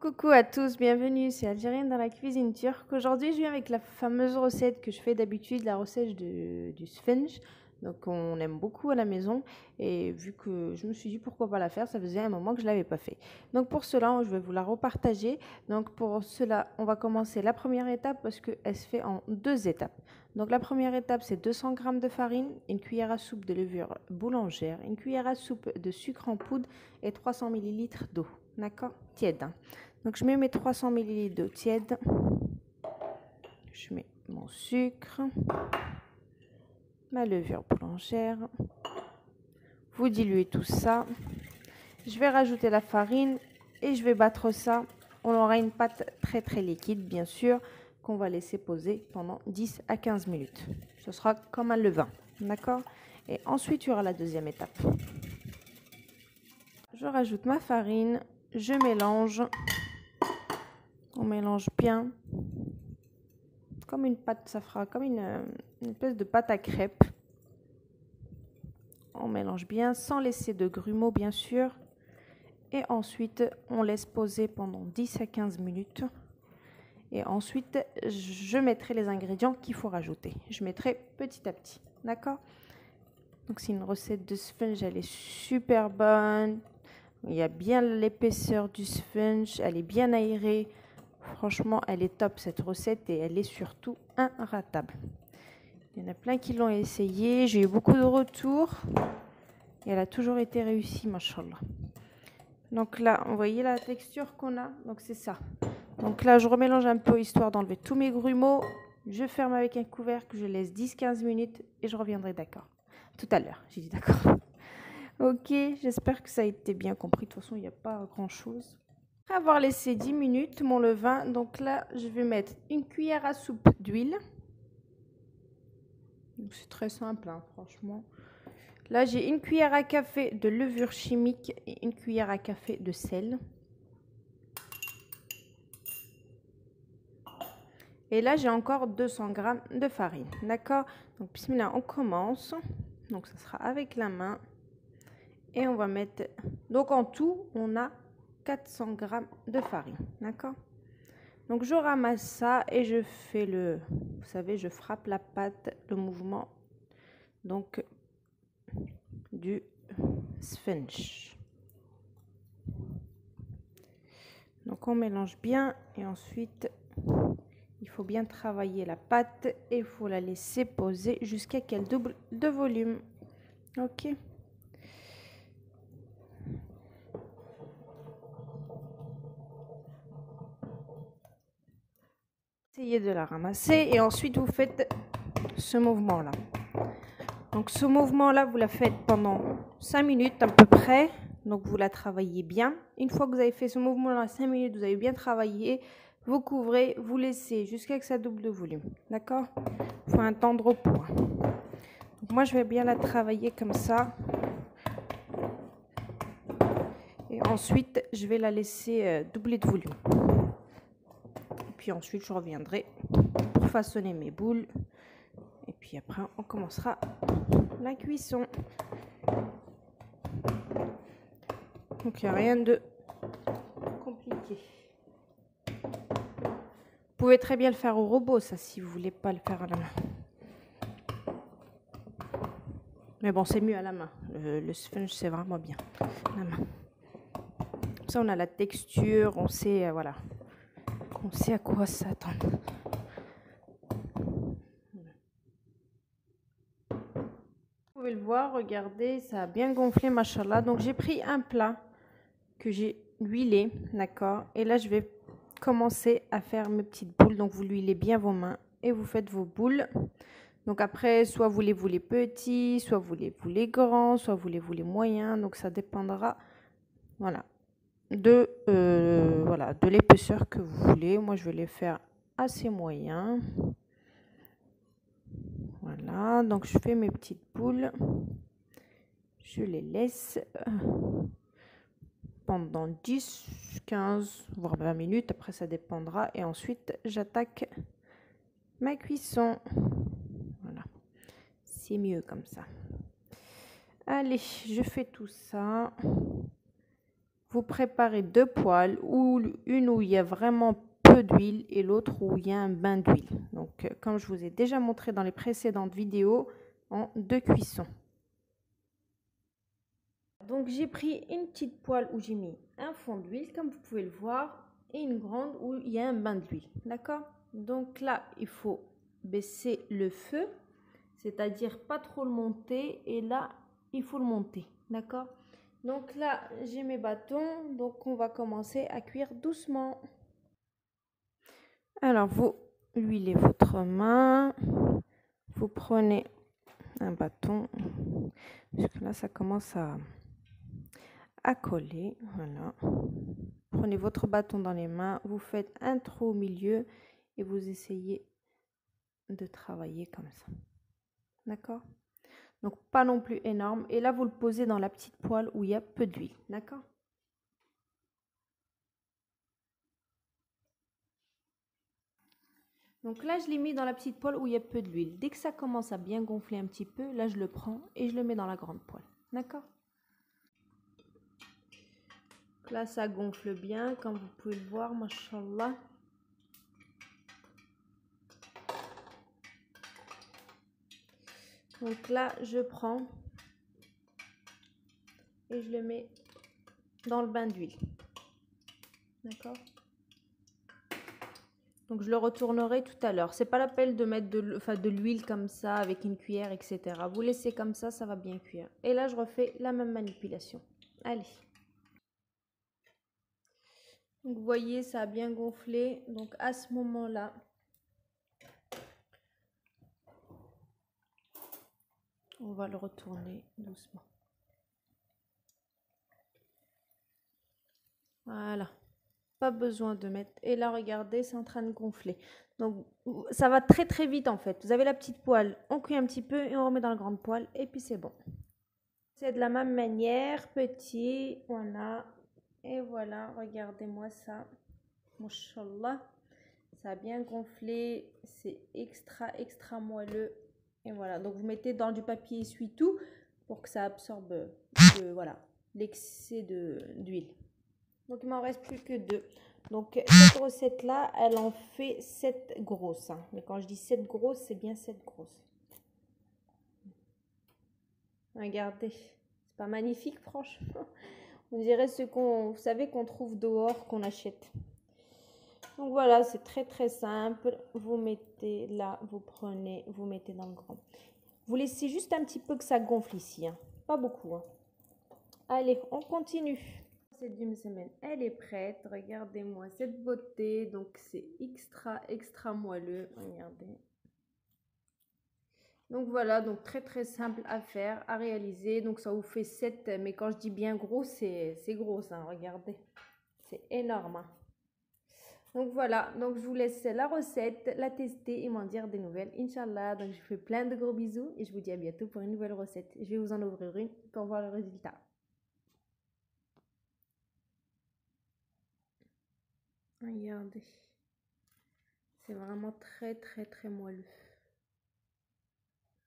Coucou à tous, bienvenue, c'est Algérienne dans la cuisine turque. Aujourd'hui, je viens avec la fameuse recette que je fais d'habitude, la recette du sponge. Donc, on aime beaucoup à la maison. Et vu que je me suis dit pourquoi pas la faire, ça faisait un moment que je ne l'avais pas fait. Donc, pour cela, je vais vous la repartager. Donc, pour cela, on va commencer la première étape parce qu'elle se fait en deux étapes. Donc, la première étape, c'est 200 g de farine, une cuillère à soupe de levure boulangère, une cuillère à soupe de sucre en poudre et 300 ml d'eau. D'accord? Tiède. Hein. Donc, je mets mes 300 ml d'eau tiède. Je mets mon sucre, ma levure boulangère. Vous diluez tout ça. Je vais rajouter la farine et je vais battre ça. On aura une pâte très très liquide, bien sûr, qu'on va laisser poser pendant 10 à 15 minutes. Ce sera comme un levain, d'accord? Et ensuite, il y aura la deuxième étape. Je rajoute ma farine, je mélange. On mélange bien. Comme une pâte, ça fera comme une espèce de pâte à crêpes. On mélange bien sans laisser de grumeaux, bien sûr. Et ensuite, on laisse poser pendant 10 à 15 minutes. Et ensuite, je mettrai les ingrédients qu'il faut rajouter. Je mettrai petit à petit. D'accord? Donc, c'est une recette de sponge. Elle est super bonne. Il y a bien l'épaisseur du sponge. Elle est bien aérée. Franchement, elle est top cette recette et elle est surtout inratable. Il y en a plein qui l'ont essayé. J'ai eu beaucoup de retours. Et elle a toujours été réussie, machallah. Donc là, vous voyez la texture qu'on a. Donc c'est ça. Donc là, je remélange un peu histoire d'enlever tous mes grumeaux. Je ferme avec un couvercle. Je laisse 10-15 minutes et je reviendrai d'accord. Tout à l'heure, j'ai dit d'accord. Ok, j'espère que ça a été bien compris. De toute façon, il n'y a pas grand-chose. Après avoir laissé 10 minutes mon levain, donc là, je vais mettre une cuillère à soupe d'huile. C'est très simple, hein, franchement. Là, j'ai une cuillère à café de levure chimique et une cuillère à café de sel. Et là, j'ai encore 200 g de farine. D'accord? Donc, bismillah, on commence. Donc, ça sera avec la main. Et on va mettre... Donc, en tout, on a 400 g de farine. D'accord? Donc, je ramasse ça et je fais le... Vous savez, je frappe la pâte, le mouvement. Donc, du sponge. Donc, on mélange bien et ensuite... Il faut bien travailler la pâte et il faut la laisser poser jusqu'à qu'elle double de volume. Ok. Essayez de la ramasser et ensuite vous faites ce mouvement-là. Donc ce mouvement-là, vous la faites pendant 5 minutes à peu près. Donc vous la travaillez bien. Une fois que vous avez fait ce mouvement-là 5 minutes, vous avez bien travaillé. Vous couvrez, vous laissez jusqu'à que ça double de volume. D'accord? Il faut un temps de repos. Donc moi, je vais bien la travailler comme ça. Et ensuite, je vais la laisser doubler de volume. Et puis ensuite, je reviendrai pour façonner mes boules. Et puis après, on commencera la cuisson. Donc, il n'y a rien de compliqué. Vous pouvez très bien le faire au robot, ça, si vous ne voulez pas le faire à la main. Mais bon, c'est mieux à la main. Le sponge, c'est vraiment bien. La main. Comme ça, on a la texture, on sait, voilà. On sait à quoi s'attendre. Vous pouvez le voir, regardez, ça a bien gonflé, machallah. Donc, j'ai pris un plat que j'ai huilé, d'accord? Et là, je vais commencer à faire mes petites boules. Donc, vous l'huilez bien vos mains et vous faites vos boules. Donc, après, soit voulez-vous les petits, soit voulez-vous les grands, soit voulez-vous les moyens. Donc, ça dépendra, voilà, de l'épaisseur que vous voulez. Moi, je vais les faire assez moyens. Voilà, donc je fais mes petites boules. Je les laisse pendant 10, 15, voire 20 minutes. Après, ça dépendra. Et ensuite, j'attaque ma cuisson. Voilà, c'est mieux comme ça. Allez, je fais tout ça. vous préparez deux poêles, une où il y a vraiment peu d'huile et l'autre où il y a un bain d'huile. Donc, comme je vous ai déjà montré dans les précédentes vidéos, en deux cuissons. Donc, j'ai pris une petite poêle où j'ai mis un fond d'huile, comme vous pouvez le voir, et une grande où il y a un bain d'huile. D'accord? Donc là, il faut baisser le feu, c'est-à-dire pas trop le monter, et là, il faut le monter. D'accord? Donc là, j'ai mes bâtons, donc on va commencer à cuire doucement. Alors, vous huilez votre main, vous prenez un bâton, puisque là, ça commence à coller. Voilà. Prenez votre bâton dans les mains, vous faites un trou au milieu et vous essayez de travailler comme ça. D'accord? Donc, pas non plus énorme. Et là, vous le posez dans la petite poêle où il y a peu d'huile. D'accord? Donc là, je l'ai mis dans la petite poêle où il y a peu d'huile. Dès que ça commence à bien gonfler un petit peu, là, je le prends et je le mets dans la grande poêle. D'accord? Là, ça gonfle bien, comme vous pouvez le voir, machallah. Donc là, je prends et je le mets dans le bain d'huile. D'accord? Donc je le retournerai tout à l'heure. C'est pas la peine de mettre de l'huile comme ça avec une cuillère, etc. Vous laissez comme ça va bien cuire. Et là, je refais la même manipulation. Allez. Donc vous voyez, ça a bien gonflé. Donc à ce moment-là, on va le retourner doucement. Voilà. Pas besoin de mettre. Et là, regardez, c'est en train de gonfler. Donc ça va très très vite en fait. Vous avez la petite poêle, on cuit un petit peu et on remet dans la grande poêle et puis c'est bon. C'est de la même manière, petit, voilà. Et voilà, regardez-moi ça. Mashallah. Ça a bien gonflé. C'est extra moelleux. Et voilà, donc vous mettez dans du papier essuie-tout pour que ça absorbe voilà, l'excès d'huile. Donc il m'en reste plus que 2. Donc cette recette-là, elle en fait 7 grosses. Hein. Mais quand je dis 7 grosses, c'est bien 7 grosses. Regardez, c'est pas magnifique franchement. On dirait ce vous savez qu'on trouve dehors, qu'on achète. Donc voilà, c'est très très simple. Vous mettez là, vous prenez, vous mettez dans le grand. Vous laissez juste un petit peu que ça gonfle ici. Hein. Pas beaucoup. Hein. Allez, on continue. Cette semaine, elle est prête. Regardez-moi cette beauté. Donc c'est extra moelleux. Regardez. Donc voilà, donc très très simple à faire, à réaliser. Donc ça vous fait 7, mais quand je dis bien gros, c'est gros ça, hein, regardez. C'est énorme. Hein. Donc voilà, donc je vous laisse la recette, la tester et m'en dire des nouvelles, Inch'Allah. Donc je vous fais plein de gros bisous et je vous dis à bientôt pour une nouvelle recette. Je vais vous en ouvrir une pour voir le résultat. Regardez. C'est vraiment très moelleux.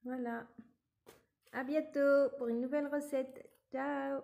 Voilà. À bientôt pour une nouvelle recette. Ciao!